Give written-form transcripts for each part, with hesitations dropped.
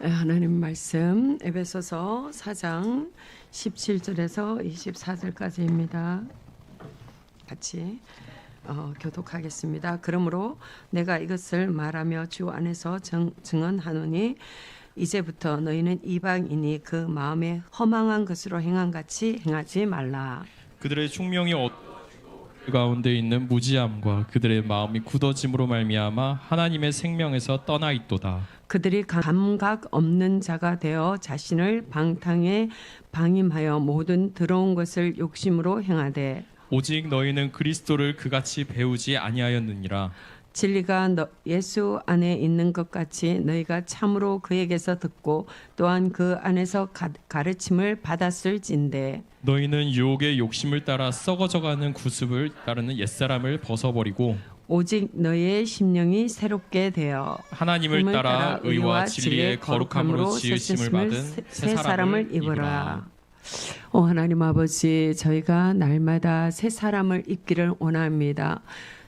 하나님 말씀 에베소서 4장 17절에서 24절까지입니다. 같이 교독하겠습니다. 그러므로 내가 이것을 말하며 주 안에서 증언하노니 이제부터 너희는 이방인이 그 마음에 허망한 것으로 행함같이 행하지 말라. 그들의 총명이 그 가운데 있는 무지함과 그들의 마음이 굳어짐으로 말미암아 하나님의 생명에서 떠나 있도다. 그들이 감각 없는 자가 되어 자신을 방탕에 방임하여 모든 더러운 것을 욕심으로 행하되 오직 너희는 그리스도를 그같이 배우지 아니하였느니라. 진리가 예수 안에 있는 것 같이 너희가 참으로 그에게서 듣고 또한 그 안에서 가르침을 받았을진데 너희는 유혹의 욕심을 따라 썩어져가는 구습을 따르는 옛사람을 벗어버리고 오직 너희의 심령이 새롭게 되어 하나님을 따라 의와 진리의 거룩함으로 지으심을 받은 새 사람을 입으라. 하나님 아버지, 저희가 날마다 새 사람을 입기를 원합니다.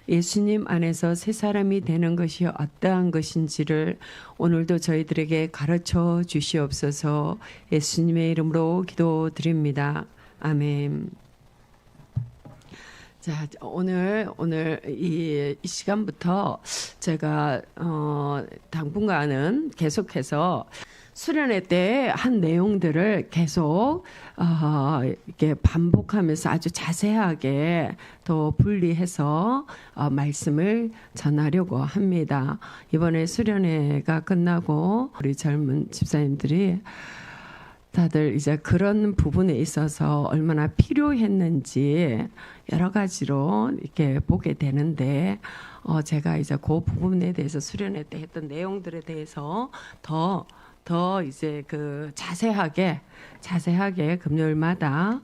예수님 안에서 새 사람이 되는 것이 어떠한 것인지를 오늘도 저희들에게 가르쳐 주시옵소서. 예수님의 이름으로 기도드립니다. 아멘. 자, 오늘 이 시간부터 제가 당분간은 계속해서 수련회 때 한 내용들을 계속 이렇게 반복하면서 아주 자세하게 더 분리해서 말씀을 전하려고 합니다. 이번에 수련회가 끝나고 우리 젊은 집사님들이 다들 이제 그런 부분에 있어서 얼마나 필요했는지 여러 가지로 이렇게 보게 되는데 제가 이제 그 부분에 대해서 수련회 때 했던 내용들에 대해서 더 이제 그 자세하게 금요일마다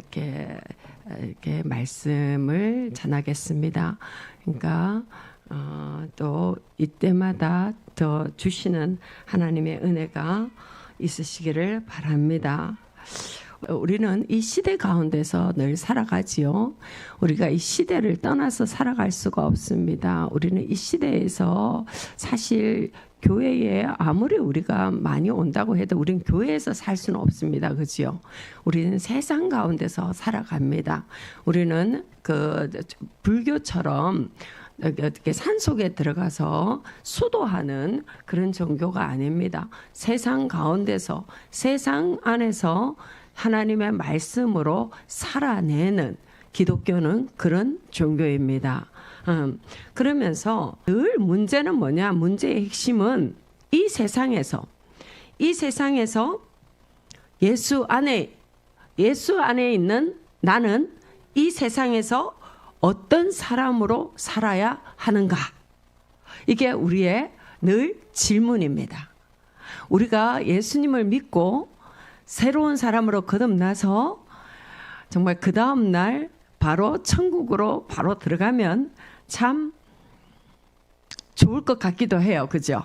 이렇게 말씀을 전하겠습니다. 그러니까 또 이때마다 더 주시는 하나님의 은혜가 있으시기를 바랍니다. 우리는 이 시대 가운데서 늘 살아가지요. 우리가 이 시대를 떠나서 살아갈 수가 없습니다. 우리는 이 시대에서 사실 교회에 아무리 우리가 많이 온다고 해도 우리는 교회에서 살 수는 없습니다. 그죠? 우리는 세상 가운데서 살아갑니다. 우리는 그 불교처럼 어떻게 산속에 들어가서 수도하는 그런 종교가 아닙니다. 세상 가운데서, 세상 안에서 하나님의 말씀으로 살아내는 기독교는 그런 종교입니다. 그러면서 늘 문제는 뭐냐? 문제의 핵심은 이 세상에서 예수 안에 있는 나는 이 세상에서 어떤 사람으로 살아야 하는가? 이게 우리의 늘 질문입니다. 우리가 예수님을 믿고 새로운 사람으로 거듭나서 정말 그 다음 날 바로 천국으로 바로 들어가면 참 좋을 것 같기도 해요. 그죠?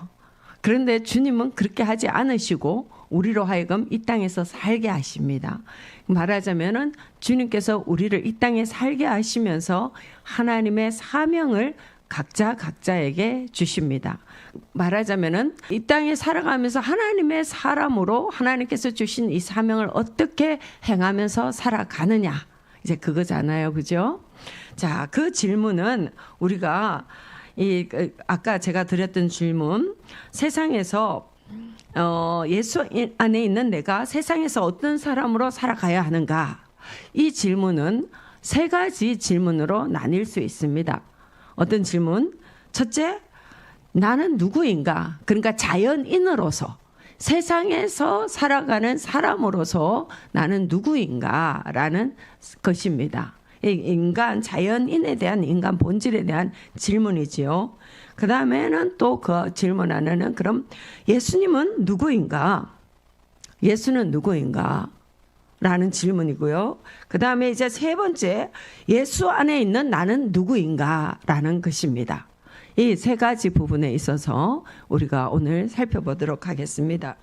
그런데 주님은 그렇게 하지 않으시고 우리로 하여금 이 땅에서 살게 하십니다. 말하자면은 주님께서 우리를 이 땅에 살게 하시면서 하나님의 사명을 각자에게 주십니다. 말하자면은 이 땅에 살아가면서 하나님의 사람으로 하나님께서 주신 이 사명을 어떻게 행하면서 살아가느냐. 이제 그거잖아요. 그죠? 자, 그 질문은 우리가 아까 제가 드렸던 질문, 세상에서 예수 안에 있는 내가 세상에서 어떤 사람으로 살아가야 하는가? 이 질문은 세 가지 질문으로 나뉠 수 있습니다. 어떤 질문? 첫째, 나는 누구인가? 그러니까 자연인으로서 세상에서 살아가는 사람으로서 나는 누구인가? 라는 것입니다. 인간, 자연인에 대한 인간 본질에 대한 질문이지요. 그 다음에는 또 그 질문 하나는 그럼 예수님은 누구인가? 예수는 누구인가? 라는 질문이고요. 그 다음에 이제 세 번째, 예수 안에 있는 나는 누구인가? 라는 것입니다. 이 세 가지 부분에 있어서 우리가 오늘 살펴보도록 하겠습니다.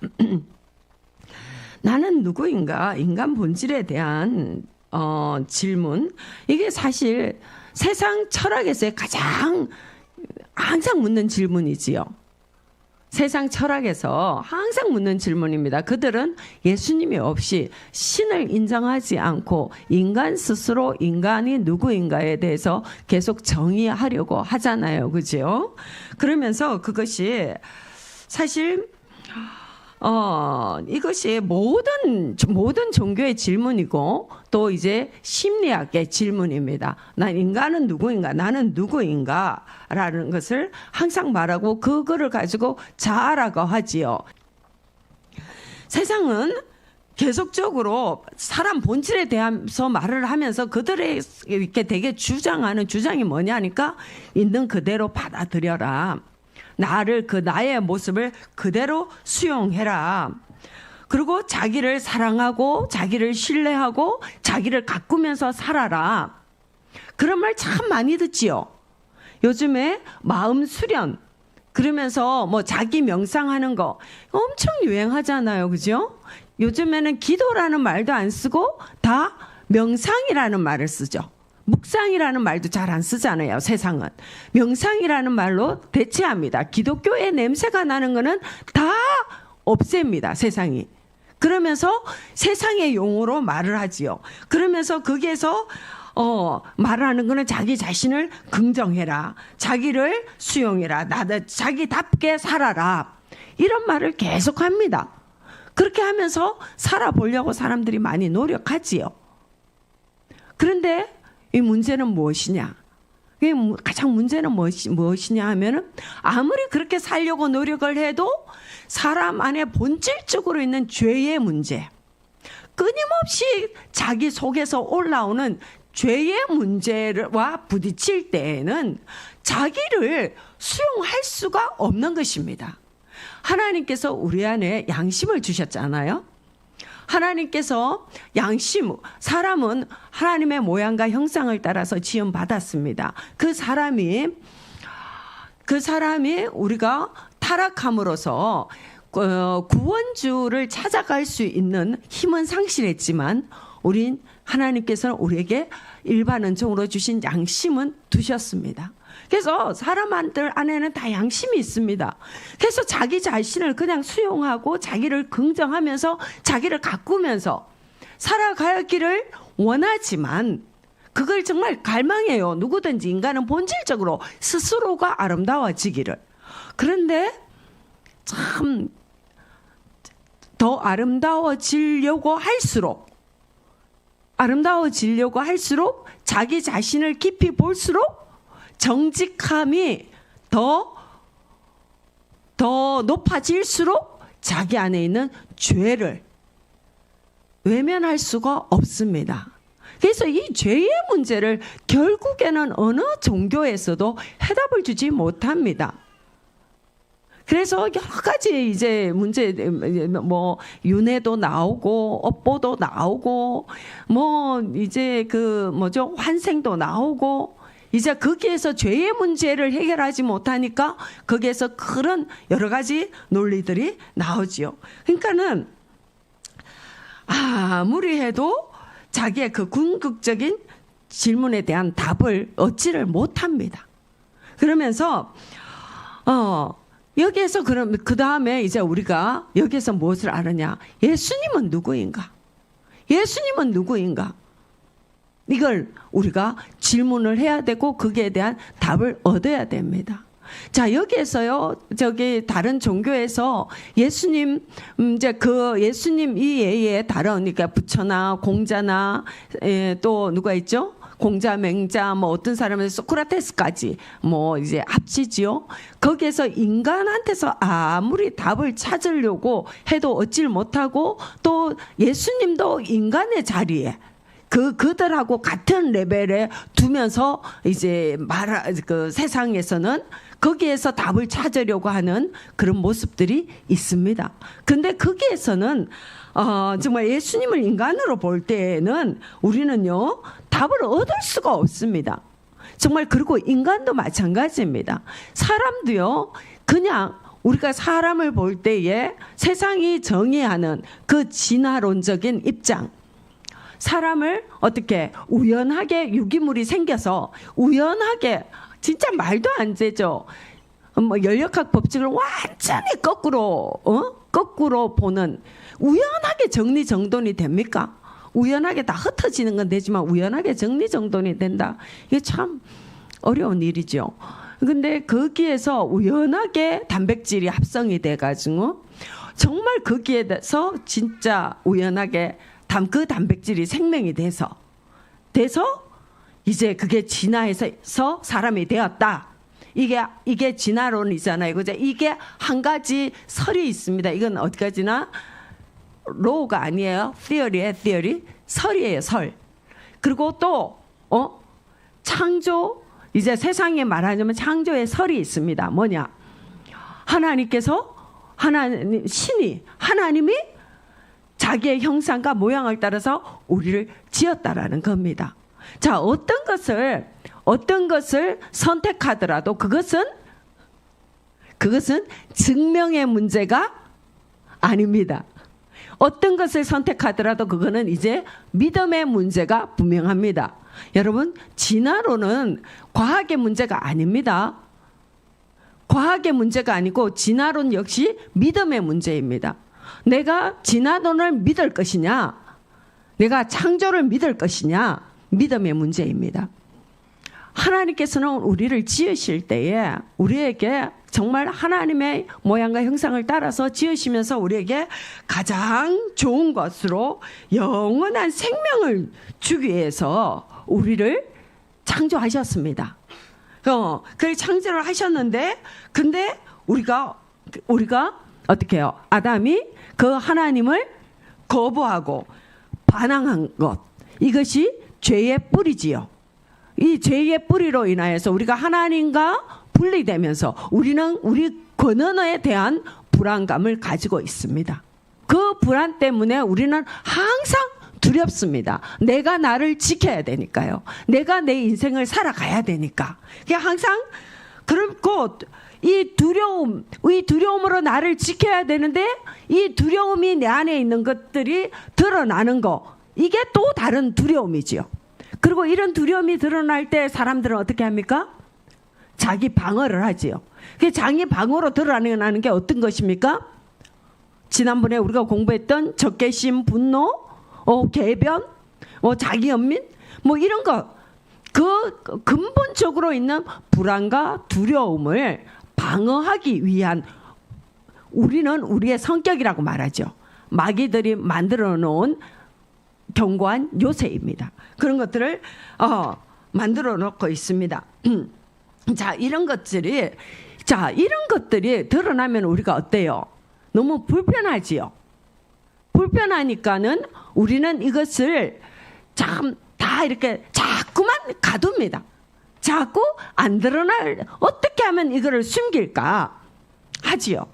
나는 누구인가? 인간 본질에 대한 질문. 이게 사실 세상 철학에서의 가장 항상 묻는 질문이지요. 세상 철학에서 항상 묻는 질문입니다. 그들은 예수님이 없이 신을 인정하지 않고 인간 스스로 인간이 누구인가에 대해서 계속 정의하려고 하잖아요. 그죠? 그러면서 그것이 사실 이것이 모든 종교의 질문이고 또 이제 심리학의 질문입니다. 난 인간은 누구인가? 나는 누구인가? 라는 것을 항상 말하고 그거를 가지고 자아라고 하지요. 세상은 계속적으로 사람 본질에 대해서 말을 하면서 그들의 이렇게 되게 주장하는 주장이 뭐냐니까 있는 그대로 받아들여라. 나를 그 나의 모습을 그대로 수용해라. 그리고 자기를 사랑하고 자기를 신뢰하고 자기를 가꾸면서 살아라. 그런 말 참 많이 듣지요. 요즘에 마음 수련 그러면서 뭐 자기 명상하는 거 엄청 유행하잖아요. 그죠? 요즘에는 기도라는 말도 안 쓰고 다 명상이라는 말을 쓰죠. 묵상이라는 말도 잘 안 쓰잖아요. 세상은 명상이라는 말로 대체합니다. 기독교의 냄새가 나는 거는 다 없앱니다. 세상이. 그러면서 세상의 용어로 말을 하지요. 그러면서 거기에서 말하는 거는 자기 자신을 긍정해라. 자기를 수용해라. 자기답게 살아라. 이런 말을 계속합니다. 그렇게 하면서 살아보려고 사람들이 많이 노력하지요. 그런데 이 문제는 무엇이냐? 가장 문제는 무엇이냐 하면은 아무리 그렇게 살려고 노력을 해도 사람 안에 본질적으로 있는 죄의 문제, 끊임없이 자기 속에서 올라오는 죄의 문제와 부딪힐 때에는 자기를 수용할 수가 없는 것입니다. 하나님께서 우리 안에 양심을 주셨잖아요. 하나님께서 사람은 하나님의 모양과 형상을 따라서 지음 받았습니다. 그 사람이 우리가 타락함으로써 구원주를 찾아갈 수 있는 힘은 상실했지만 하나님께서는 우리에게 일반론적으로 주신 양심은 두셨습니다. 그래서 사람들 안에는 다 양심이 있습니다. 그래서 자기 자신을 그냥 수용하고 자기를 긍정하면서 자기를 가꾸면서 살아가기를 원하지만 그걸 정말 갈망해요. 누구든지 인간은 본질적으로 스스로가 아름다워지기를. 그런데 참 더 아름다워지려고 할수록 자기 자신을 깊이 볼수록 정직함이 더 높아질수록 자기 안에 있는 죄를 외면할 수가 없습니다. 그래서 이 죄의 문제를 결국에는 어느 종교에서도 해답을 주지 못합니다. 그래서 여러 가지 이제 문제, 뭐 윤회도 나오고 업보도 나오고 뭐 이제 환생도 나오고 이제 거기에서 죄의 문제를 해결하지 못하니까 거기에서 그런 여러 가지 논리들이 나오지요. 그러니까는 아무리 해도 자기의 그 궁극적인 질문에 대한 답을 얻지를 못합니다. 그러면서 여기에서 그 다음에 이제 우리가 여기에서 무엇을 알느냐? 예수님은 누구인가? 이걸 우리가 질문을 해야 되고 거기에 대한 답을 얻어야 됩니다. 자, 여기에서요, 다른 종교에서 예수님 이외에 다른, 그러니까 부처나 공자나, 또 누가 있죠? 공자, 맹자, 뭐 어떤 사람은 소크라테스까지 뭐 이제 합치지요. 거기에서 인간한테서 아무리 답을 찾으려고 해도 얻질 못하고 또 예수님도 인간의 자리에 그들하고 같은 레벨에 두면서 이제 세상에서는 거기에서 답을 찾으려고 하는 그런 모습들이 있습니다. 근데 거기에서는 정말 예수님을 인간으로 볼 때에는 우리는요 답을 얻을 수가 없습니다. 정말 그리고 인간도 마찬가지입니다. 사람도요 그냥 우리가 사람을 볼 때에 세상이 정의하는 그 진화론적인 입장, 사람을 어떻게 우연하게 유기물이 생겨서 우연하게 진짜 말도 안 되죠. 뭐 연력학 법칙을 완전히 거꾸로 보는 우연하게 정리정돈이 됩니까? 우연하게 다 흩어지는 건 되지만 우연하게 정리정돈이 된다. 이게 참 어려운 일이죠. 근데 거기에서 우연하게 단백질이 합성이 돼가지고 정말 거기에서 진짜 우연하게 그 단백질이 생명이 돼서 이제 그게 진화해서 사람이 되었다. 이게 진화론이잖아요. 그죠? 이게 한 가지 설이 있습니다. 이건 어디까지나 로우가 아니에요. theory의 theory. 설이에요, 설. 그리고 또 창조, 이제 세상에 말하자면 창조의 설이 있습니다. 뭐냐? 하나님이 자기의 형상과 모양을 따라서 우리를 지었다라는 겁니다. 자, 어떤 것을 선택하더라도 그것은 증명의 문제가 아닙니다. 어떤 것을 선택하더라도 그거는 이제 믿음의 문제가 분명합니다. 여러분, 진화론은 과학의 문제가 아닙니다. 과학의 문제가 아니고 진화론 역시 믿음의 문제입니다. 내가 진화론을 믿을 것이냐, 내가 창조를 믿을 것이냐, 믿음의 문제입니다. 하나님께서는 우리를 지으실 때에 우리에게 정말 하나님의 모양과 형상을 따라서 지으시면서 우리에게 가장 좋은 것으로 영원한 생명을 주기 위해서 우리를 창조하셨습니다. 그렇게 창조를 하셨는데, 근데 우리가 어떻게 해요? 아담이 그 하나님을 거부하고 반항한 것, 이것이 죄의 뿌리지요. 이 죄의 뿌리로 인하여서 우리가 하나님과 분리되면서 우리는 우리 권한에 대한 불안감을 가지고 있습니다. 그 불안 때문에 우리는 항상 두렵습니다. 내가 나를 지켜야 되니까요. 내가 내 인생을 살아가야 되니까. 항상 그렇고 이 두려움으로 나를 지켜야 되는데 이 두려움이 내 안에 있는 것들이 드러나는 거, 이게 또 다른 두려움이지요. 그리고 이런 두려움이 드러날 때 사람들은 어떻게 합니까? 자기 방어를 하지요. 그 자기 방어로 드러나는 게 어떤 것입니까? 지난번에 우리가 공부했던 적개심, 분노, 궤변, 자기 연민, 뭐 이런 거, 그 근본적으로 있는 불안과 두려움을 방어하기 위한, 우리는 우리의 성격이라고 말하죠. 마귀들이 만들어 놓은 견고한 요새입니다. 그런 것들을 만들어 놓고 있습니다. 자, 이런 것들이 드러나면 우리가 어때요? 너무 불편하지요. 불편하니까는 우리는 이것을 참 다 이렇게 자꾸만 가둡니다. 자꾸 안 드러날, 어떻게 하면 이거를 숨길까 하지요.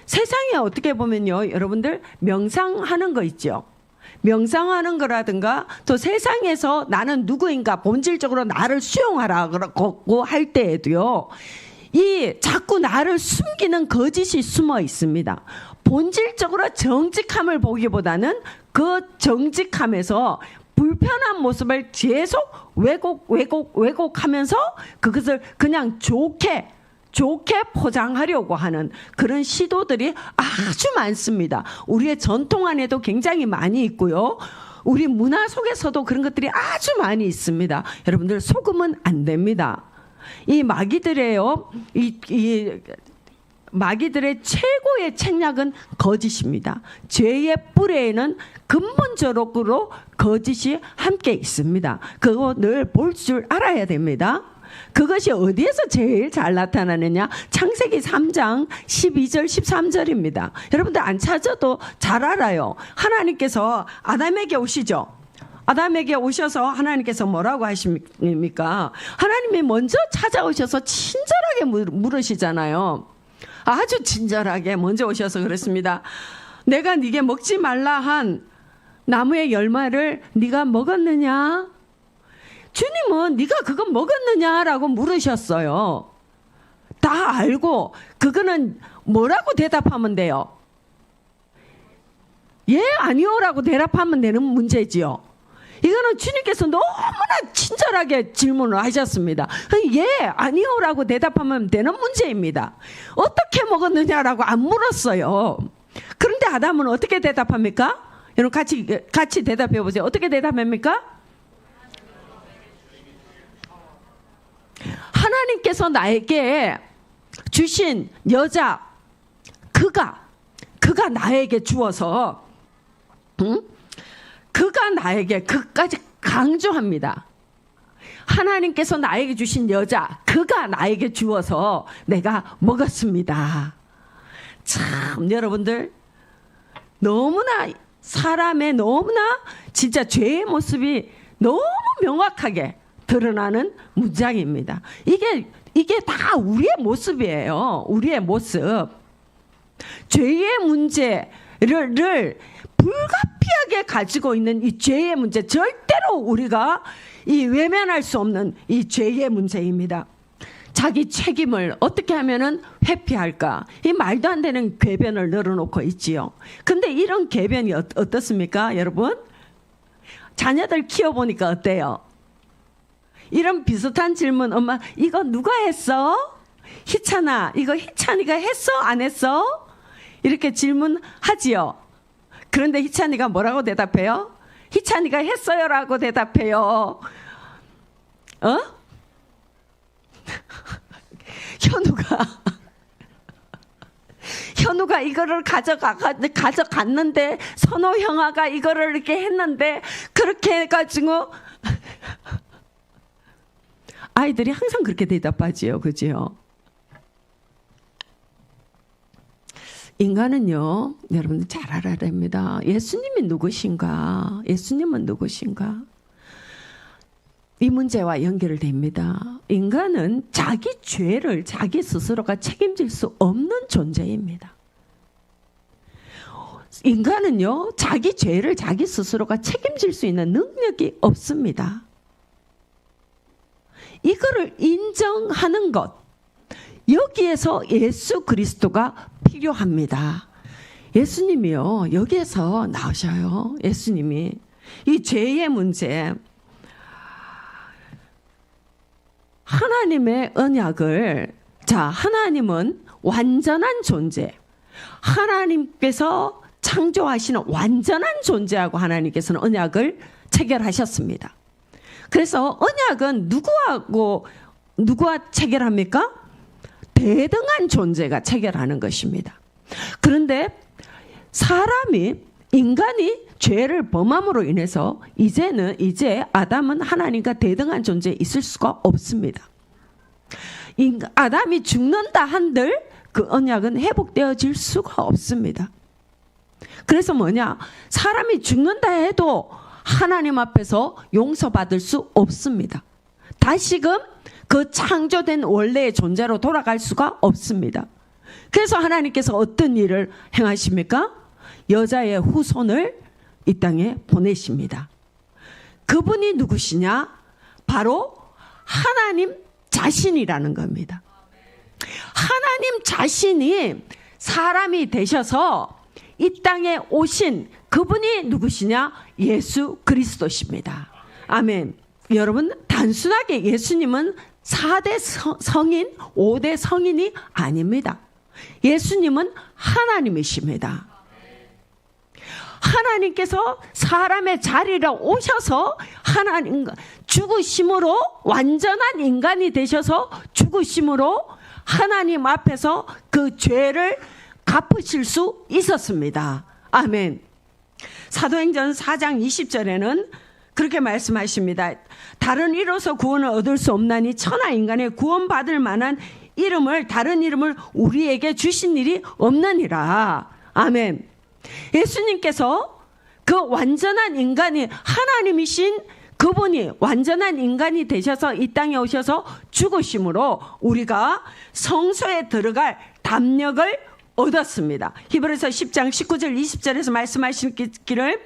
세상에 어떻게 보면요, 여러분들 명상하는 거 있죠. 명상하는 거라든가 또 세상에서 나는 누구인가 본질적으로 나를 수용하라고 할 때에도요, 이 자꾸 나를 숨기는 거짓이 숨어 있습니다. 본질적으로 정직함을 보기보다는 그 정직함에서 불편한 모습을 계속 왜곡하면서 그것을 그냥 좋게 포장하려고 하는 그런 시도들이 아주 많습니다. 우리의 전통 안에도 굉장히 많이 있고요. 우리 문화 속에서도 그런 것들이 아주 많이 있습니다. 여러분들 속으면 안 됩니다. 이 마귀들의요, 마귀들의 최고의 책략은 거짓입니다. 죄의 뿌리에는 근본적으로 거짓이 함께 있습니다. 그거 늘 볼 줄 알아야 됩니다. 그것이 어디에서 제일 잘 나타나느냐? 창세기 3장 12절 13절입니다. 여러분들 안 찾아도 잘 알아요. 하나님께서 아담에게 오시죠. 아담에게 오셔서 하나님께서 뭐라고 하십니까? 하나님이 먼저 찾아오셔서 친절하게 물으시잖아요. 아주 친절하게 먼저 오셔서 그랬습니다. 내가 네게 먹지 말라 한 나무의 열매를 네가 먹었느냐? 주님은 네가 그거 먹었느냐라고 물으셨어요. 다 알고 그거는 뭐라고 대답하면 돼요? 예, 아니요라고 대답하면 되는 문제지요. 이거는 주님께서 너무나 친절하게 질문을 하셨습니다. 예, 아니요라고 대답하면 되는 문제입니다. 어떻게 먹었느냐라고 안 물었어요. 그런데 아담은 어떻게 대답합니까? 여러분 같이 대답해 보세요. 어떻게 대답합니까? 하나님께서 나에게 주신 여자, 그가 나에게 주어서, 그가 나에게, 그까지 강조합니다. 하나님께서 나에게 주신 여자, 그가 나에게 주어서 내가 먹었습니다. 참, 여러분들, 너무나 사람의 너무나 진짜 죄의 모습이 너무 명확하게 드러나는 문장입니다. 이게 다 우리의 모습이에요. 우리의 모습. 죄의 문제를 불가피하게 가지고 있는 이 죄의 문제, 절대로 우리가 이 외면할 수 없는 이 죄의 문제입니다. 자기 책임을 어떻게 하면은 회피할까? 이 말도 안 되는 궤변을 늘어놓고 있지요. 근데 이런 궤변이 어떻습니까, 여러분? 자녀들 키워보니까 어때요? 이런 비슷한 질문, 엄마 이거 누가 했어? 희찬아, 이거 희찬이가 했어? 안 했어? 이렇게 질문하지요. 그런데 희찬이가 뭐라고 대답해요? 희찬이가 했어요라고 대답해요. 현우가 이거를 가져갔는데 선호 형아가 이거를 이렇게 했는데 그렇게 해가지고 아이들이 항상 그렇게 대답하지요. 그죠? 인간은요, 여러분들 잘 알아야 됩니다. 예수님이 누구신가? 예수님은 누구신가? 이 문제와 연결됩니다. 인간은 자기 죄를 자기 스스로가 책임질 수 없는 존재입니다. 인간은요, 자기 죄를 자기 스스로가 책임질 수 있는 능력이 없습니다. 이거를 인정하는 것, 여기에서 예수 그리스도가 필요합니다. 예수님이요, 여기에서 나오셔요. 예수님이 이 죄의 문제, 하나님의 언약을, 하나님은 완전한 존재, 하나님께서 창조하시는 완전한 존재하고 하나님께서는 언약을 체결하셨습니다. 그래서 언약은 누구와 체결합니까? 대등한 존재가 체결하는 것입니다. 그런데 인간이 죄를 범함으로 인해서 이제 아담은 하나님과 대등한 존재에 있을 수가 없습니다. 아담이 죽는다 한들 그 언약은 회복되어질 수가 없습니다. 그래서 사람이 죽는다 해도 하나님 앞에서 용서받을 수 없습니다. 다시금 그 창조된 원래의 존재로 돌아갈 수가 없습니다. 그래서 하나님께서 어떤 일을 행하십니까? 여자의 후손을 이 땅에 보내십니다. 그분이 누구시냐? 바로 하나님 자신이라는 겁니다. 하나님 자신이 사람이 되셔서 이 땅에 오신 그분이 누구시냐? 예수 그리스도십니다. 아멘. 여러분, 단순하게 예수님은 4대 성인, 5대 성인이 아닙니다. 예수님은 하나님이십니다. 하나님께서 사람의 자리로 오셔서 하나님과 죽으심으로, 완전한 인간이 되셔서 죽으심으로 하나님 앞에서 그 죄를 갚으실 수 있었습니다. 아멘. 사도행전 4장 20절에는 그렇게 말씀하십니다. 다른 이로서 구원을 얻을 수 없나니 천하 인간의 구원받을 만한 다른 이름을 우리에게 주신 일이 없느니라. 아멘. 예수님께서 그 완전한 인간이, 하나님이신 그분이 완전한 인간이 되셔서 이 땅에 오셔서 죽으심으로 우리가 성소에 들어갈 담력을 얻었습니다. 히브리서 10장 19절 20절에서 말씀하시기를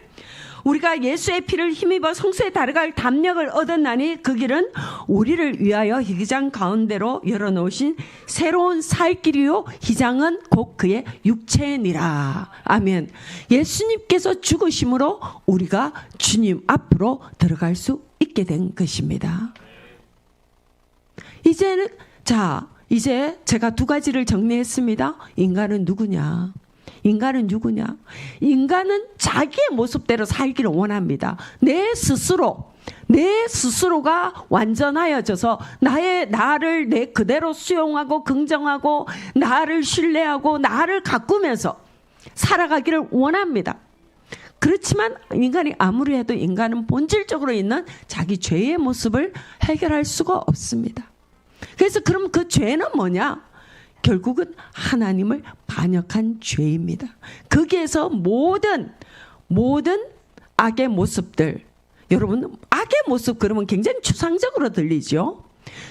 우리가 예수의 피를 힘입어 성소에 달아갈 담력을 얻었나니 그 길은 우리를 위하여 희장 가운데로 열어놓으신 새로운 살 길이요 희장은 곧 그의 육체니라. 아멘. 예수님께서 죽으심으로 우리가 주님 앞으로 들어갈 수 있게 된 것입니다. 이제 제가 두 가지를 정리했습니다. 인간은 누구냐? 인간은 누구냐? 인간은 자기의 모습대로 살기를 원합니다. 내 스스로가 완전하여져서 나를 내 그대로 수용하고 긍정하고 나를 신뢰하고 나를 가꾸면서 살아가기를 원합니다. 그렇지만 인간이 아무리 해도 인간은 본질적으로 있는 자기 죄의 모습을 해결할 수가 없습니다. 그래서 그럼 그 죄는 뭐냐? 결국은 하나님을 반역한 죄입니다. 거기에서 모든 악의 모습들, 여러분 악의 모습 그러면 굉장히 추상적으로 들리죠.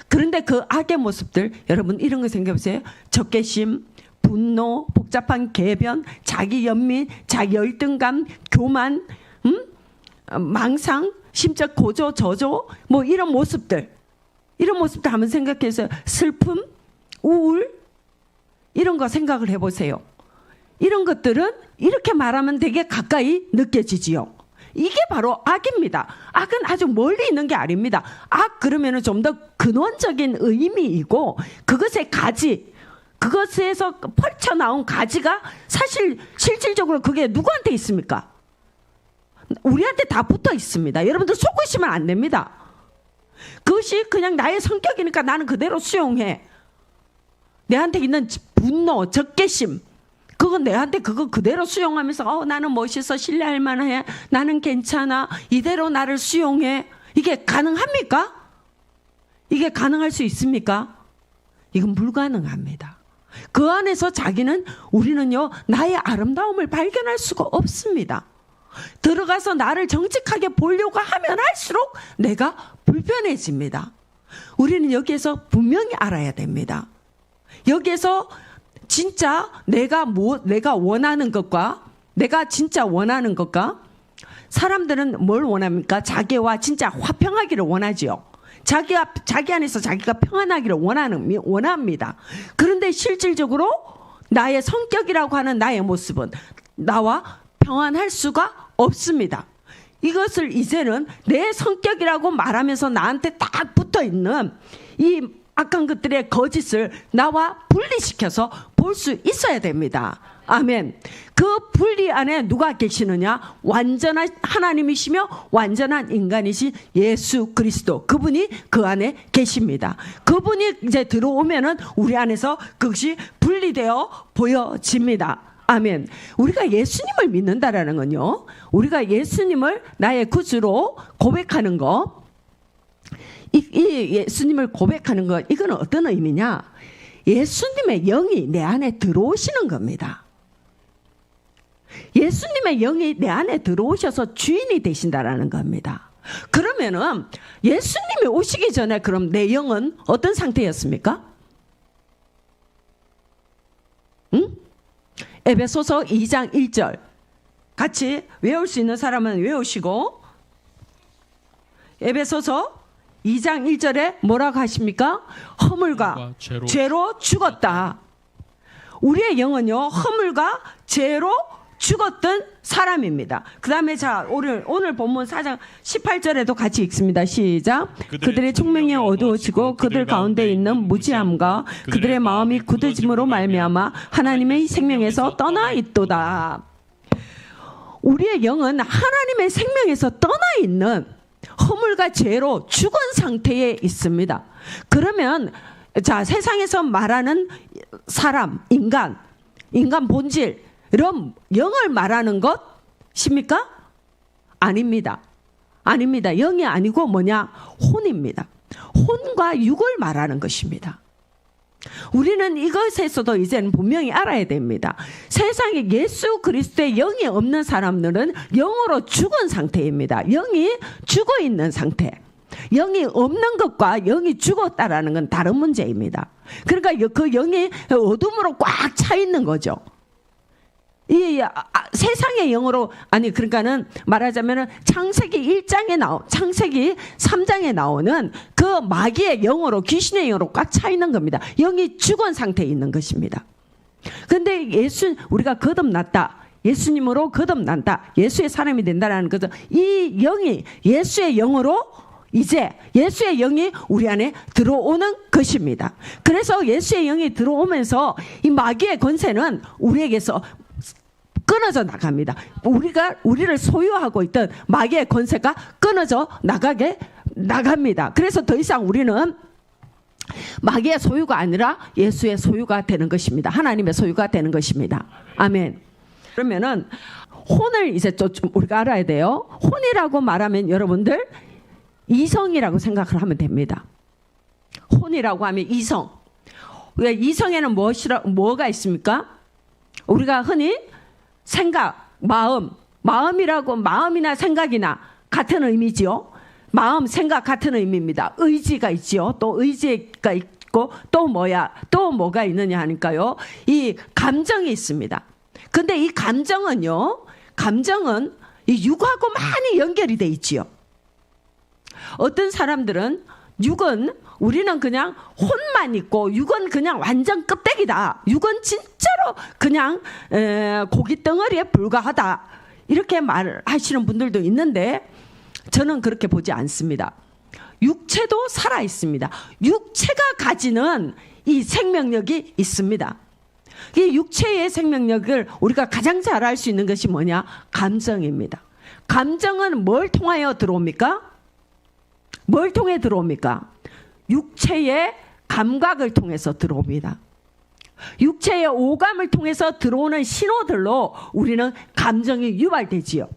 그런데 그 악의 모습들, 여러분 이런 거 생각해보세요. 적개심, 분노, 복잡한 궤변, 자기 연민, 자기 열등감, 교만, 망상, 심적 고조, 저조, 뭐 이런 모습들 한번 생각해서 슬픔, 우울 이런 거 생각을 해보세요. 이런 것들은 이렇게 말하면 되게 가까이 느껴지지요. 이게 바로 악입니다. 악은 아주 멀리 있는 게 아닙니다. 악 그러면은 좀 더 근원적인 의미이고 그것의 가지, 그것에서 펼쳐 나온 가지가 사실 실질적으로 그게 누구한테 있습니까? 우리한테 다 붙어 있습니다. 여러분들 속으시면 안 됩니다. 그것이 그냥 나의 성격이니까 나는 그대로 수용해. 내한테 있는 분노, 적개심, 그건 내한테 그거 그대로 수용하면서 나는 멋있어, 신뢰할 만해, 나는 괜찮아, 이대로 나를 수용해. 이게 가능합니까? 이게 가능할 수 있습니까? 이건 불가능합니다. 그 안에서 우리는요 나의 아름다움을 발견할 수가 없습니다. 들어가서 나를 정직하게 보려고 하면 할수록 내가 불편해집니다. 우리는 여기에서 분명히 알아야 됩니다. 여기에서 진짜 내가 원하는 것과 내가 진짜 원하는 것과 사람들은 뭘 원합니까? 자기와 진짜 화평하기를 원하지요. 자기 안에서 자기가 평안하기를 원합니다. 그런데 실질적으로 나의 성격이라고 하는 나의 모습은 나와 평안할 수가 없습니다. 이것을 이제는 내 성격이라고 말하면서 나한테 딱 붙어있는 이 악한 것들의 거짓을 나와 분리시켜서 볼 수 있어야 됩니다. 아멘. 그 분리 안에 누가 계시느냐? 완전한 하나님이시며 완전한 인간이신 예수 그리스도, 그분이 그 안에 계십니다. 그분이 이제 들어오면은 우리 안에서 그것이 분리되어 보여집니다. 아멘. 우리가 예수님을 믿는다라는 건요, 우리가 예수님을 나의 구주로 고백하는 거, 이 예수님을 고백하는 것, 이건 어떤 의미냐? 예수님의 영이 내 안에 들어오시는 겁니다. 예수님의 영이 내 안에 들어오셔서 주인이 되신다라는 겁니다. 그러면은 예수님이 오시기 전에 그럼 내 영은 어떤 상태였습니까? 에베소서 2장 1절 같이 외울 수 있는 사람은 외우시고, 에베소서 2장 1절에 뭐라고 하십니까? 허물과 죄로 죽었다. 우리의 영은요 허물과 죄로 죽었던 사람입니다. 그 다음에 자 오늘 본문 4장 18절에도 같이 읽습니다. 시작. 그들의 총명이 어두워지고 그들 가운데 있는 무지함과 그들의 마음이 굳어짐으로 말미암아 하나님의 생명에서 떠나 있도다. 우리의 영은 하나님의 생명에서 떠나 있는 허물과 죄로 죽은 상태에 있습니다. 그러면 자 세상에서 말하는 사람, 인간 본질, 이런 영을 말하는 것입니까? 아닙니다. 아닙니다. 영이 아니고 뭐냐? 혼입니다. 혼과 육을 말하는 것입니다. 우리는 이것에서도 이제는 분명히 알아야 됩니다. 세상에 예수 그리스도의 영이 없는 사람들은 영으로 죽은 상태입니다. 영이 죽어 있는 상태. 영이 없는 것과 영이 죽었다라는 건 다른 문제입니다. 그러니까 그 영이 어둠으로 꽉 차 있는 거죠. 세상의 영으로, 아니 그러니까는 말하자면은 창세기 3장에 나오는 그 마귀의 영으로, 귀신의 영으로 꽉 차 있는 겁니다. 영이 죽은 상태에 있는 것입니다. 근데 우리가 거듭났다, 예수님으로 거듭난다, 예수의 사람이 된다라는 것은 이 영이 예수의 영으로, 이제 예수의 영이 우리 안에 들어오는 것입니다. 그래서 예수의 영이 들어오면서 이 마귀의 권세는 우리에게서 끊어져 나갑니다. 우리를 소유하고 있던 마귀의 권세가 끊어져 나갑니다. 그래서 더 이상 우리는 마귀의 소유가 아니라 예수의 소유가 되는 것입니다. 하나님의 소유가 되는 것입니다. 아멘. 그러면은 혼을 이제 좀 우리가 알아야 돼요. 혼이라고 말하면 여러분들 이성이라고 생각을 하면 됩니다. 혼이라고 하면 이성. 왜 이성에는 뭐가 있습니까? 우리가 흔히 생각, 마음이나 생각이나 같은 의미지요. 마음, 생각 같은 의미입니다. 의지가 있지요. 또 의지가 있고 또 뭐가 있느냐 하니까요. 이 감정이 있습니다. 근데 이 감정은 이 육하고 많이 연결이 돼 있지요. 어떤 사람들은 우리는 그냥 혼만 있고 육은 그냥 완전 껍데기다, 육은 진짜로 그냥 고기 덩어리에 불과하다, 이렇게 말하시는 분들도 있는데 저는 그렇게 보지 않습니다. 육체도 살아 있습니다. 육체가 가지는 이 생명력이 있습니다. 이 육체의 생명력을 우리가 가장 잘 알 수 있는 것이 뭐냐? 감정입니다. 감정은 뭘 통하여 들어옵니까? 뭘 통해 들어옵니까? 육체의 감각을 통해서 들어옵니다. 육체의 오감을 통해서 들어오는 신호들로 우리는 감정이 유발되지요.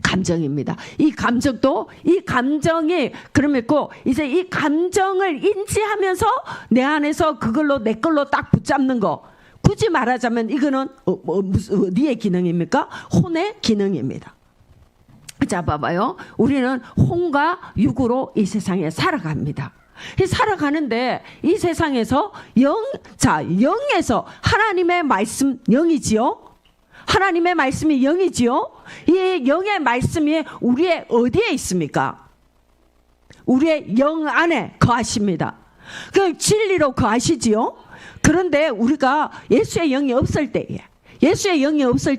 감정입니다. 이 감정이 그러면 있고, 이제 이 감정을 인지하면서 내 안에서 그걸로 내 걸로 딱 붙잡는 거. 굳이 말하자면 이거는 어디의 기능입니까? 혼의 기능입니다. 자, 봐봐요. 우리는 혼과 육으로 이 세상에 살아갑니다. 살아가는데 이 세상에서 영에서 하나님의 말씀 영이지요. 하나님의 말씀이 영이지요. 이 영의 말씀이 우리의 어디에 있습니까? 우리의 영 안에 거하십니다. 그 진리로 거하시지요. 그런데 우리가 예수의 영이 없을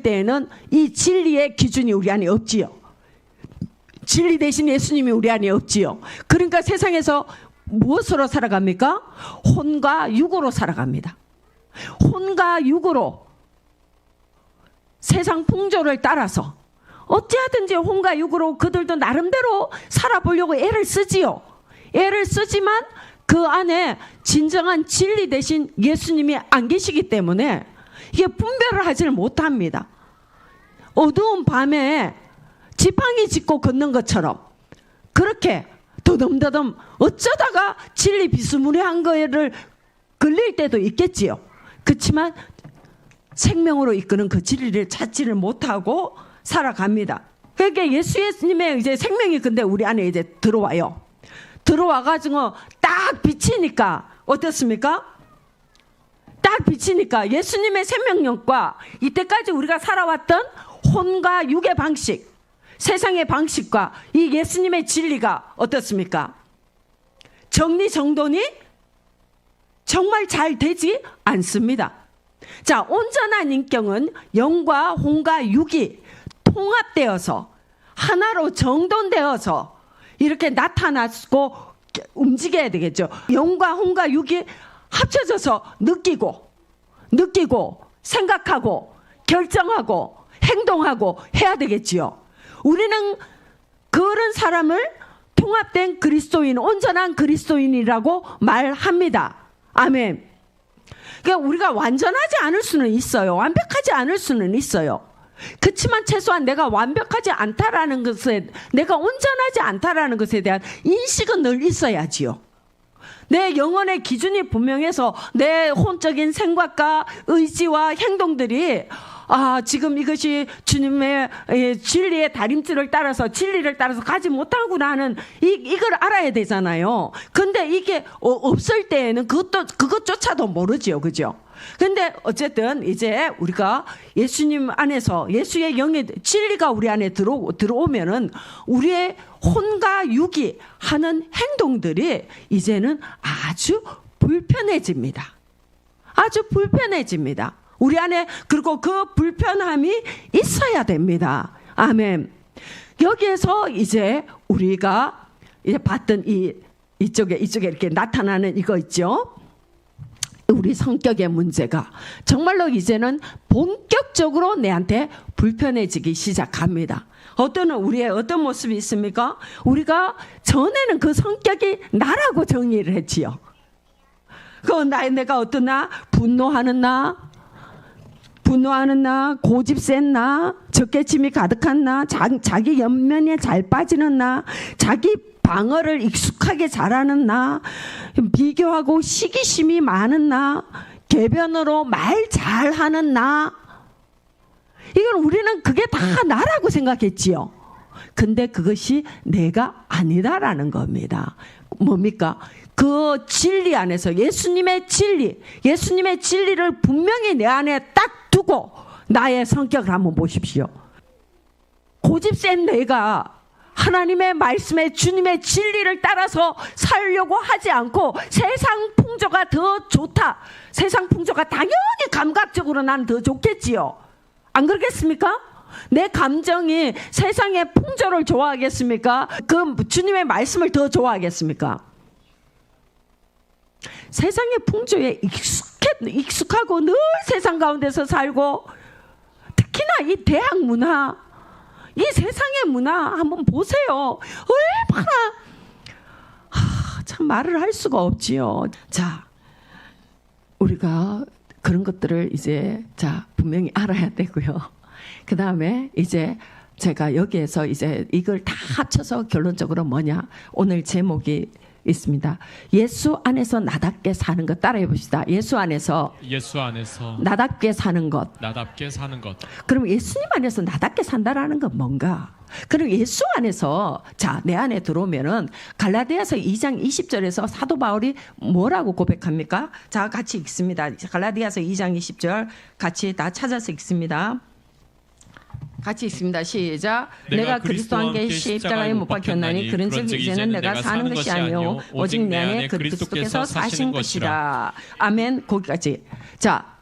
때에는 이 진리의 기준이 우리 안에 없지요. 진리 대신 예수님이 우리 안에 없지요. 그러니까 세상에서 무엇으로 살아갑니까? 혼과 육으로 살아갑니다. 혼과 육으로 세상 풍조를 따라서 어찌하든지 혼과 육으로 그들도 나름대로 살아보려고 애를 쓰지요. 애를 쓰지만 그 안에 진정한 진리 대신 예수님이 안 계시기 때문에 이게 분별을 하지를 못합니다. 어두운 밤에 지팡이 짚고 걷는 것처럼 그렇게 더듬더듬 어쩌다가 진리 비스무리한 거를 걸릴 때도 있겠지요. 그렇지만 생명으로 이끄는 그 진리를 찾지를 못하고 살아갑니다. 그러니까 예수님의 이제 생명이 근데 우리 안에 이제 들어와요. 들어와가지고 딱 비치니까 어떻습니까? 딱 비치니까 예수님의 생명력과 이때까지 우리가 살아왔던 혼과 육의 방식, 세상의 방식과 이 예수님의 진리가 어떻습니까? 정리정돈이 정말 잘 되지 않습니다. 자, 온전한 인격은 영과 혼과 육이 통합되어서 하나로 정돈되어서 이렇게 나타나고 움직여야 되겠죠. 영과 혼과 육이 합쳐져서 느끼고 생각하고 결정하고 행동하고 해야 되겠지요. 우리는 그런 사람을 통합된 그리스도인, 온전한 그리스도인이라고 말합니다. 아멘. 그러니까 우리가 완전하지 않을 수는 있어요. 완벽하지 않을 수는 있어요. 그렇지만 최소한 내가 완벽하지 않다라는 것에, 내가 온전하지 않다라는 것에 대한 인식은 늘 있어야지요. 내 영혼의 기준이 분명해서 내 혼적인 생각과 의지와 행동들이 지금 이것이 주님의 진리의 다림질을 따라서 진리를 따라서 가지 못하구나 하는 이걸 알아야 되잖아요. 근데 이게 없을 때에는 그것조차도 모르지요. 그죠? 근데 어쨌든 이제 우리가 예수님 안에서 예수의 영의 진리가 우리 안에 들어오면은 우리의 혼과 육이 하는 행동들이 이제는 아주 불편해집니다. 아주 불편해집니다. 우리 안에 그리고 그 불편함이 있어야 됩니다. 아멘. 여기에서 이제 우리가 이제 봤던 이쪽에 이렇게 나타나는 이거 있죠. 우리 성격의 문제가 정말로 이제는 본격적으로 내한테 불편해지기 시작합니다. 우리의 어떤 모습이 있습니까? 우리가 전에는 그 성격이 나라고 정의를 했지요. 내가 어떤 나? 분노하는 나, 고집 센 나, 적개심이 가득한 나, 자기 연면에 잘 빠지는 나, 자기 방어를 익숙하게 잘하는 나, 비교하고 시기심이 많은 나, 궤변으로 말 잘하는 나. 이건 우리는 그게 다 나라고 생각했지요. 근데 그것이 내가 아니다라는 겁니다. 뭡니까? 그 진리 안에서 예수님의 진리를 분명히 내 안에 딱 두고 나의 성격을 한번 보십시오. 고집 센 내가 하나님의 말씀에 주님의 진리를 따라서 살려고 하지 않고 세상 풍조가 더 좋다. 세상 풍조가 당연히 감각적으로 난 더 좋겠지요. 안 그렇겠습니까? 내 감정이 세상의 풍조를 좋아하겠습니까? 그 주님의 말씀을 더 좋아하겠습니까? 세상의 풍조에 익숙하고 늘 세상 가운데서 살고 특히나 이 대학 문화, 이 세상의 문화 한번 보세요. 얼마나 참 말을 할 수가 없지요. 자, 우리가 그런 것들을 이제 분명히 알아야 되고요. 그 다음에 이제 제가 여기에서 이제 이걸 다 합쳐서 결론적으로 뭐냐? 오늘 제목이 있습니다. 예수 안에서 나답게 사는 것. 따라해 봅시다. 예수 안에서 나답게 사는 것. 그럼 예수님 안에서 나답게 산다라는 건 뭔가? 그럼 예수 안에서 내 안에 들어오면은 갈라디아서 2장 20절에서 사도 바울이 뭐라고 고백합니까? 자, 같이 읽습니다. 갈라디아서 2장 20절 같이 다 찾아서 읽습니다. 같이 읽습니다. 시작. 내가 그리스도와 함께 십자가에 못 박혔나니 그런즉 이제는 내가 사는 것이 아니요 오직 내 안에 그리스도께서 사신 것이라. 아멘. 거기까지. 자,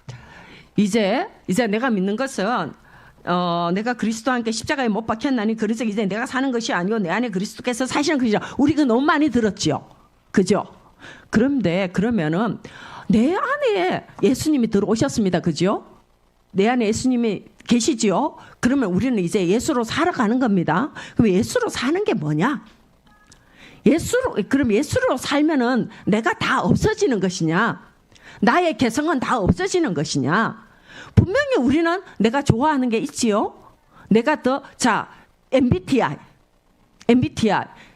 이제 내가 믿는 것은 내가 그리스도와 함께 십자가에 못 박혔나니 그런즉 이제 내가 사는 것이 아니요 내 안에 그리스도께서 사시는 것이라. 우리가 너무 많이 들었지요. 그죠? 그러면은 내 안에 예수님이 들어오셨습니다. 그죠? 내 안에 예수님이 계시지요? 그러면 우리는 이제 예수로 살아가는 겁니다. 그럼 예수로 사는 게 뭐냐? 그럼 예수로 살면은 내가 다 없어지는 것이냐? 나의 개성은 다 없어지는 것이냐? 분명히 우리는 내가 좋아하는 게 있지요? MBTI.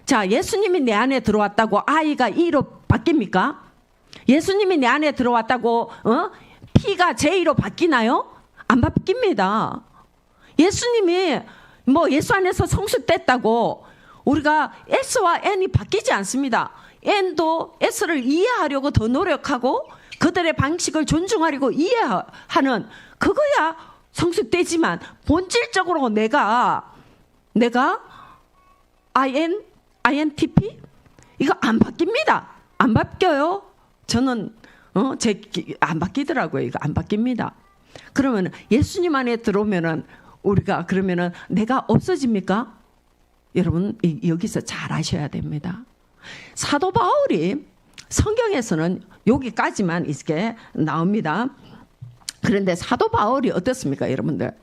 자, 예수님이 내 안에 들어왔다고 I가 E로 바뀝니까? 예수님이 내 안에 들어왔다고, P가 J로 바뀌나요? 안 바뀝니다. 예수님이 예수 안에서 성숙됐다고 우리가 S와 N이 바뀌지 않습니다. N도 S를 이해하려고 더 노력하고 그들의 방식을 존중하려고 이해하는 그거야 성숙되지만 본질적으로 내가 INTP 이거 안 바뀝니다. 안 바뀌어요. 저는 안 바뀌더라고요. 이거 안 바뀝니다. 그러면 예수님 안에 들어오면은 우리가 그러면은 내가 없어집니까? 여러분 여기서 잘 아셔야 됩니다. 사도 바울이 성경에서는 여기까지만 이렇게 나옵니다. 그런데 사도 바울이 어떻습니까, 여러분들?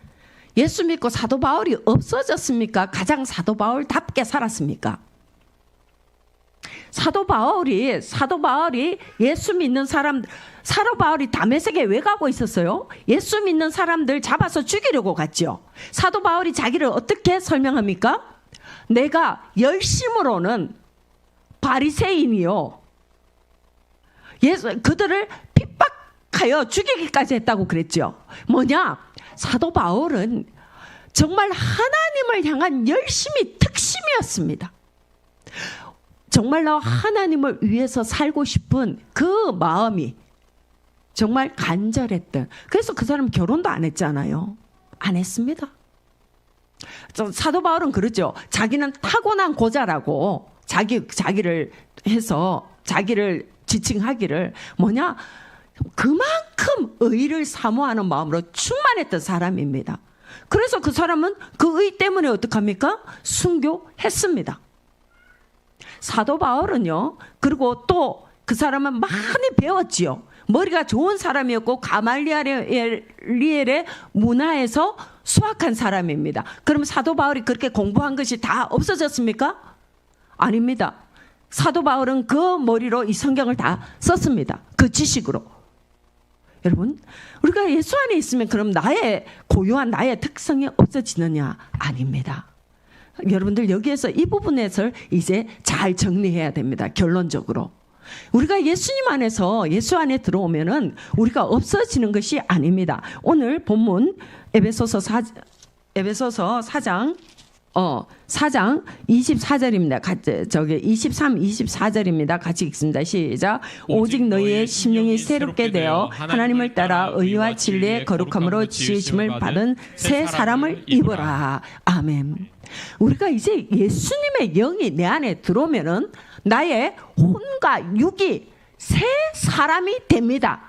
예수 믿고 사도 바울이 없어졌습니까? 가장 사도 바울답게 살았습니까? 사도 바울이 예수 믿는 사도 바울이 다메섹에 왜 가고 있었어요? 예수 믿는 사람들 잡아서 죽이려고 갔죠. 사도 바울이 자기를 어떻게 설명합니까? 내가 열심으로는 바리새인이요. 그들을 핍박하여 죽이기까지 했다고 그랬죠. 뭐냐? 사도 바울은 정말 하나님을 향한 열심이 특심이었습니다. 정말로 하나님을 위해서 살고 싶은 그 마음이 정말 간절했던. 그래서 그 사람 결혼도 안 했잖아요. 안 했습니다. 사도 바울은 그러죠. 자기는 타고난 고자라고 자기를 해서 자기를 지칭하기를 뭐냐? 그만큼 의를 사모하는 마음으로 충만했던 사람입니다. 그래서 그 사람은 그 의 때문에 어떡합니까? 순교했습니다. 사도 바울은요. 그리고 또 그 사람은 많이 배웠지요. 머리가 좋은 사람이었고 가말리엘의 문화에서 수학한 사람입니다. 그럼 사도 바울이 그렇게 공부한 것이 다 없어졌습니까? 아닙니다. 사도 바울은 그 머리로 이 성경을 다 썼습니다. 그 지식으로. 여러분, 우리가 예수 안에 있으면 그럼 나의 고유한 나의 특성이 없어지느냐? 아닙니다. 여러분들 여기에서 이 부분에서 이제 잘 정리해야 됩니다. 결론적으로. 우리가 예수님 안에서 예수 안에 들어오면은 우리가 없어지는 것이 아닙니다. 오늘 본문 에베소서 4장 24절입니다. 저기 23, 24절입니다. 같이 읽습니다. 시작. 오직 너희의 심령이 새롭게 되어 하나님을 따라 의와 진리의 거룩함으로 지으심을 받은 새 사람을 입어라. 아멘. 우리가 이제 예수님의 영이 내 안에 들어오면은 나의 혼과 육이 새 사람이 됩니다.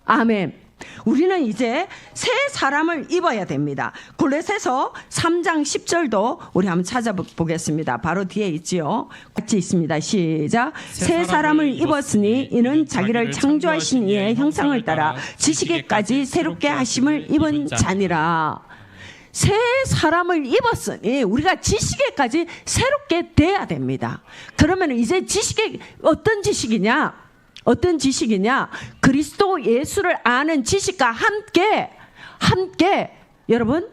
아멘. 우리는 이제 새 사람을 입어야 됩니다. 골로새서 3장 10절도 우리 한번 찾아보겠습니다. 바로 뒤에 있지요. 같이 있습니다. 시작. 새 사람을 입었으니 이는 자기를 창조하신 이의 형상을 따라 지식에까지 새롭게 하심을 입은 자니라. 새 사람을 입었으니 우리가 지식에까지 새롭게 돼야 됩니다. 그러면 이제 지식이 어떤 지식이냐? 어떤 지식이냐? 그리스도 예수를 아는 지식과 함께 여러분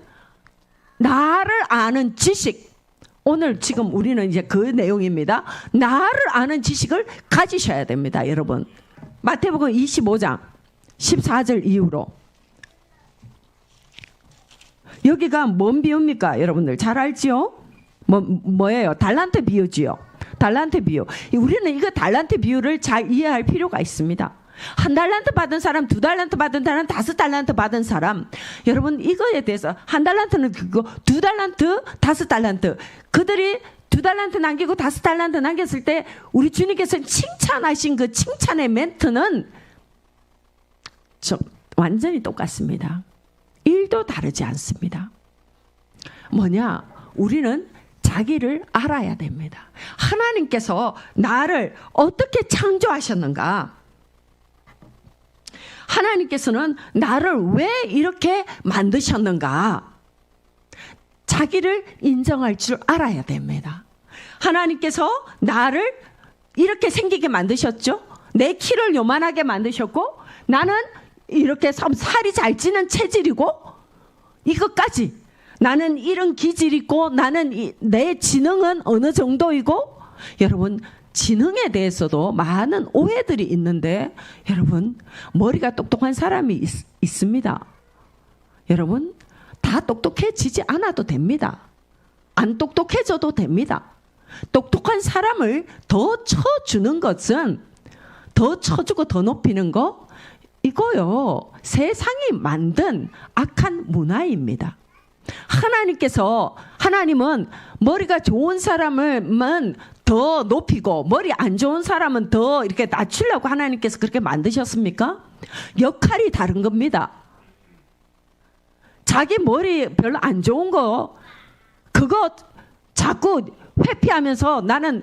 나를 아는 지식. 오늘 지금 우리는 이제 그 내용입니다. 나를 아는 지식을 가지셔야 됩니다, 여러분. 마태복음 25장 14절 이후로. 여기가 뭔 비유입니까? 여러분들 잘 알지요? 뭐예요? 달란트 비유지요. 달란트 비유. 우리는 이거 달란트 비유를 잘 이해할 필요가 있습니다. 한 달란트 받은 사람, 두 달란트 받은 사람, 5달란트 받은 사람. 여러분 이거에 대해서 한 달란트는 그거, 두 달란트, 5달란트. 그들이 2달란트 남기고 5달란트 남겼을 때 우리 주님께서 칭찬하신 그 칭찬의 멘트는 완전히 똑같습니다. 일도 다르지 않습니다. 뭐냐? 우리는 자기를 알아야 됩니다. 하나님께서 나를 어떻게 창조하셨는가? 하나님께서는 나를 왜 이렇게 만드셨는가? 자기를 인정할 줄 알아야 됩니다. 하나님께서 나를 이렇게 생기게 만드셨죠? 내 키를 요만하게 만드셨고 나는 이렇게 살이 잘 찌는 체질이고 이것까지 나는 이런 기질이 있고 나는 내 지능은 어느 정도이고 여러분 지능에 대해서도 많은 오해들이 있는데 여러분 머리가 똑똑한 사람이 있습니다. 여러분 다 똑똑해지지 않아도 됩니다. 안 똑똑해져도 됩니다. 똑똑한 사람을 더 쳐주는 것은 더 쳐주고 더 높이는 거 이거요 세상이 만든 악한 문화입니다. 하나님은 머리가 좋은 사람을만 더 높이고 머리 안 좋은 사람은 더 이렇게 낮추려고 하나님께서 그렇게 만드셨습니까? 역할이 다른 겁니다. 자기 머리 별로 안 좋은 거 그거 자꾸 회피하면서 나는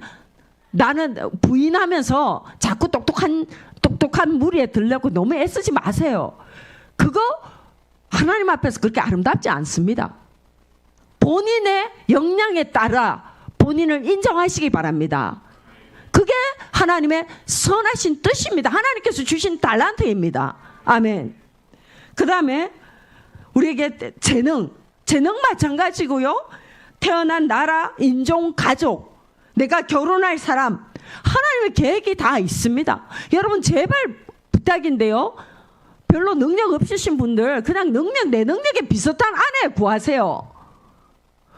부인하면서 자꾸 똑똑한 무리에 들려고 너무 애쓰지 마세요. 그거 하나님 앞에서 그렇게 아름답지 않습니다. 본인의 역량에 따라 본인을 인정하시기 바랍니다. 그게 하나님의 선하신 뜻입니다. 하나님께서 주신 달란트입니다. 아멘. 그 다음에 우리에게 재능 마찬가지고요. 태어난 나라, 인종, 가족, 내가 결혼할 사람 하나님의 계획이 다 있습니다. 여러분 제발 부탁인데요. 별로 능력 없으신 분들 그냥 내 능력에 비슷한 아내 구하세요.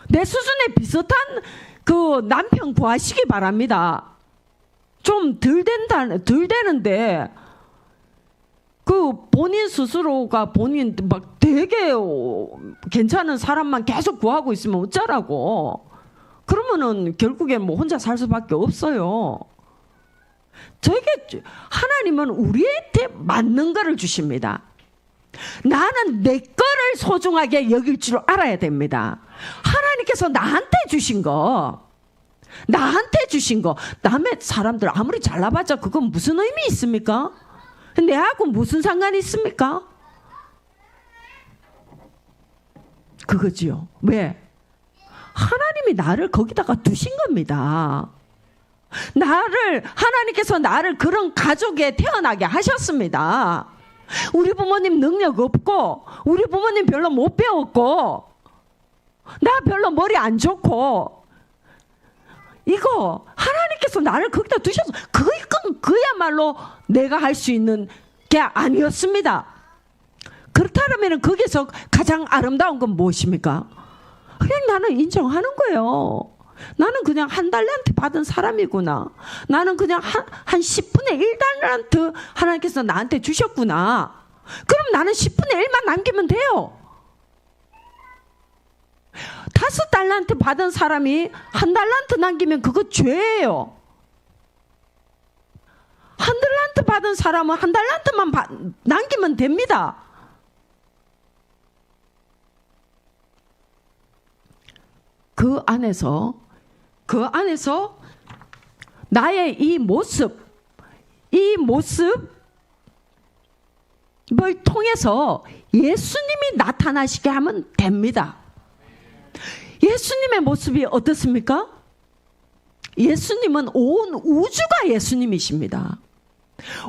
내 수준에 비슷한 그 남편 구하시기 바랍니다. 좀 덜 되는데 그 본인 스스로가 본인 막 되게 괜찮은 사람만 계속 구하고 있으면 어쩌라고. 그러면은 결국엔 뭐 혼자 살 수밖에 없어요. 저에게 하나님은 우리한테 맞는 거를 주십니다. 나는 내 거를 소중하게 여길 줄 알아야 됩니다. 하나님께서 나한테 주신 거, 남의 사람들 아무리 잘나봤자 그건 무슨 의미 있습니까? 내하고 무슨 상관이 있습니까? 그거지요. 왜? 하나님이 나를 거기다가 두신 겁니다. 하나님께서 나를 그런 가족에 태어나게 하셨습니다. 우리 부모님 능력 없고, 우리 부모님 별로 못 배웠고, 나 별로 머리 안 좋고, 이거 하나님께서 나를 거기다 두셔서 그건 그야말로 내가 할 수 있는 게 아니었습니다. 그렇다면 거기서 가장 아름다운 건 무엇입니까? 그냥 나는 인정하는 거예요. 나는 그냥 한 달란트 받은 사람이구나. 나는 그냥 한 10분의 1달란트 하나님께서 나한테 주셨구나. 그럼 나는 10분의 1만 남기면 돼요. 5달란트 받은 사람이 1달란트 남기면 그거 죄예요. 1달란트 받은 사람은 1달란트만 남기면 됩니다. 그 안에서 나의 이 모습을 통해서 예수님이 나타나시게 하면 됩니다. 예수님의 모습이 어떻습니까? 예수님은 온 우주가 예수님이십니다.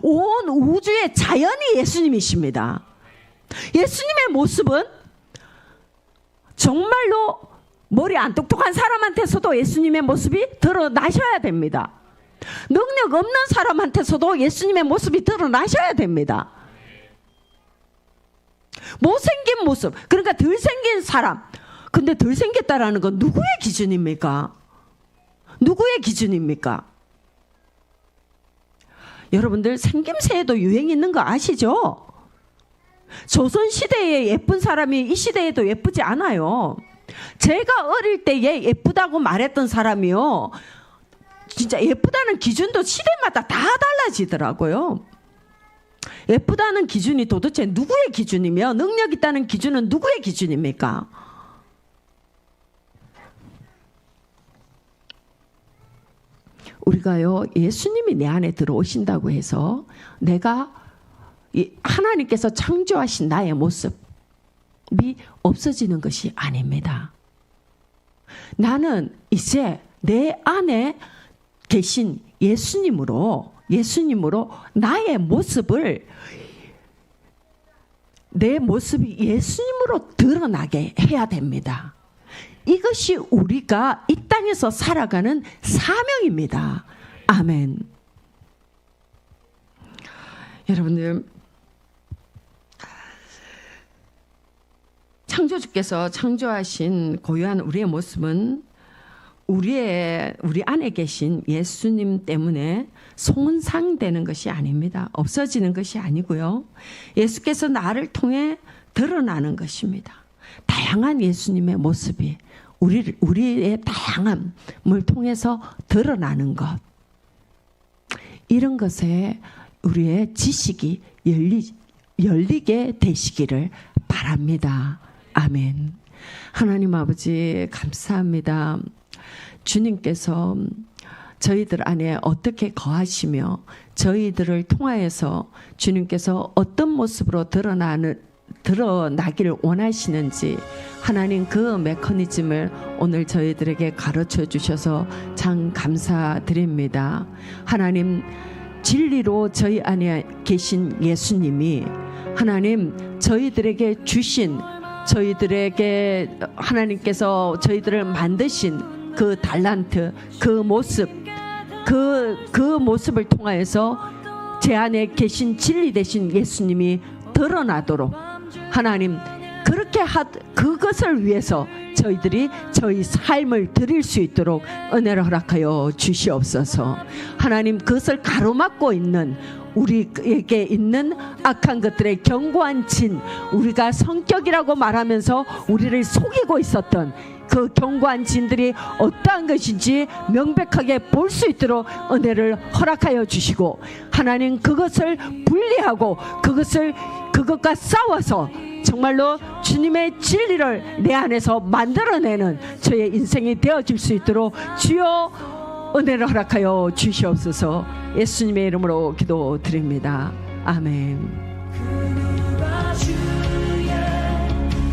온 우주의 자연이 예수님이십니다. 예수님의 모습은 정말로 머리 안 똑똑한 사람한테서도 예수님의 모습이 드러나셔야 됩니다. 능력 없는 사람한테서도 예수님의 모습이 드러나셔야 됩니다. 못생긴 모습, 그러니까 덜 생긴 사람. 근데 덜 생겼다라는 건 누구의 기준입니까? 누구의 기준입니까? 여러분들 생김새에도 유행이 있는 거 아시죠? 조선시대에 예쁜 사람이 이 시대에도 예쁘지 않아요. 제가 어릴 때에 예쁘다고 말했던 사람이요, 진짜 예쁘다는 기준도 시대마다 다 달라지더라고요. 예쁘다는 기준이 도대체 누구의 기준이며 능력 있다는 기준은 누구의 기준입니까? 우리가요, 예수님이 내 안에 들어오신다고 해서 내가 하나님께서 창조하신 나의 모습이 없어지는 것이 아닙니다. 나는 이제 내 안에 계신 예수님으로 나의 모습을, 내 모습이 예수님으로 드러나게 해야 됩니다. 이것이 우리가 이 땅에서 살아가는 사명입니다. 아멘. 여러분들, 창조주께서 창조하신 고유한 우리의 모습은 우리 안에 계신 예수님 때문에 손상되는 것이 아닙니다. 없어지는 것이 아니고요. 예수께서 나를 통해 드러나는 것입니다. 다양한 예수님의 모습이 우리의 다양함을 통해서 드러나는 것. 이런 것에 우리의 지식이 열리게 되시기를 바랍니다. 아멘. 하나님 아버지 감사합니다. 주님께서 저희들 안에 어떻게 거하시며 저희들을 통하여서 주님께서 어떤 모습으로 드러나기를 원하시는지 하나님 그 메커니즘을 오늘 저희들에게 가르쳐 주셔서 참 감사드립니다. 하나님 진리로 저희 안에 계신 예수님이 하나님 저희들에게 주신, 저희들에게 하나님께서 저희들을 만드신 그 달란트, 그 모습, 그 모습을 통하여서 제 안에 계신 진리 되신 예수님이 드러나도록 하나님 그렇게 그것을 위해서 저희들이 저희 삶을 드릴 수 있도록 은혜를 허락하여 주시옵소서. 하나님 그것을 가로막고 있는 우리에게 있는 악한 것들의 견고한 진, 우리가 성격이라고 말하면서 우리를 속이고 있었던 그 견고한 진들이 어떠한 것인지 명백하게 볼 수 있도록 은혜를 허락하여 주시고, 하나님 그것을 분리하고 그것과 싸워서 정말로 주님의 진리를 내 안에서 만들어내는 저의 인생이 되어질 수 있도록 주여 은혜를 허락하여 주시옵소서. 예수님의 이름으로 기도드립니다. 아멘.